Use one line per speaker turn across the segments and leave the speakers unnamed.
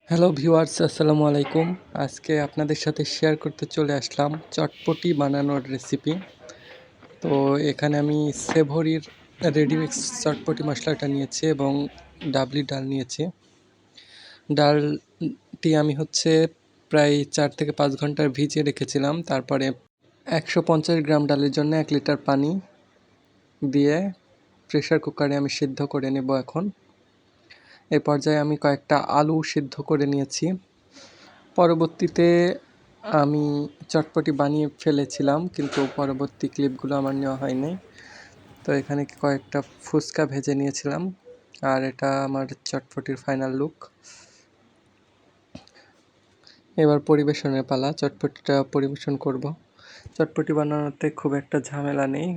Hello viewers, আসসালামু আলাইকুম। আজকে আপনাদের সাথে শেয়ার করতে চলে আসলাম চটপটি বানানোর রেসিপি। তো এখানে আমি সেভরির রেডিমিক্স চটপটি মশলাটা নিয়েছি এবং ডাবলি ডাল নিয়েছি। ডালটি আমি প্রায় 4 থেকে 5 ঘন্টা ভিজিয়ে রেখেছিলাম। তারপরে 150 গ্রাম ডালের জন্য 1 লিটার পানি দিয়ে প্রেসার কুকারে আমি সিদ্ধ করে নেব এখন। এ পর্যায়ে আমি কয়েকটা আলু সিদ্ধ করে নিয়েছি। পরবর্তীতে আমি চটপটি বানিয়ে ফেলেছিলাম, কিন্তু পরবর্তী ক্লিপগুলো আমার নেওয়া হয়নি। তো এখানে কয়েকটা ফুচকা ভেজে নিয়েছিলাম, আর এটা আমার চটপটির ফাইনাল লুক। এবার পরিবেশনের পালা। চটপটিটা পরিবেশন করব। চটপটি বানানোতে খুব একটা ঝামেলা নেই।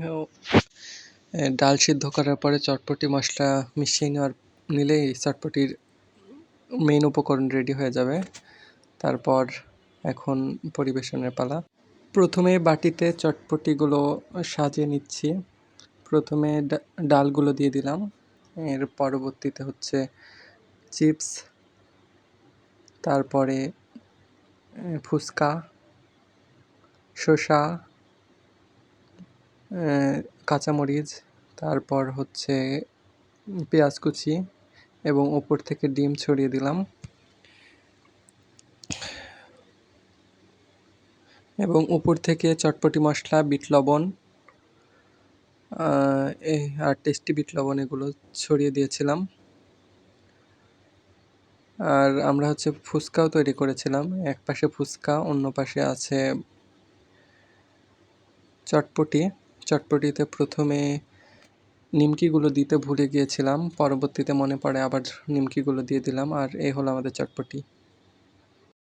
ডাল সিদ্ধ করার পরে চটপটি মশলা মিশিয়ে নিলেই চটপটির মেইন উপকরণ রেডি হয়ে যাবে। তারপর এখন পরিবেশনের পালা। প্রথমে বাটিতে চটপটিগুলো সাজিয়ে নিচ্ছি। প্রথমে ডালগুলো দিয়ে দিলাম, এর পরবর্তীতে চিপস, তারপরে ফুচকা, শসা, কাঁচামরিচ, তারপর পেঁয়াজ কুচি এবং উপর থেকে ডিম ছড়িয়ে দিলাম এবং উপর থেকে চটপটি মশলা, বিট লবণ আর টেস্টি বিট লবণ এগুলো ছড়িয়ে দিয়েছিলাম। আর আমরা ফুচকাও তৈরি করেছিলাম। এক পাশে ফুচকা, অন্য পাশে আছে চটপটি। চটপটিতে প্রথমে নিমকিগুলো দিতে ভুলে গিয়েছিলাম, পরবর্তীতে মনে পড়ে আবার নিমকিগুলো দিয়ে দিলাম, আর এই হলো আমাদের চটপটি।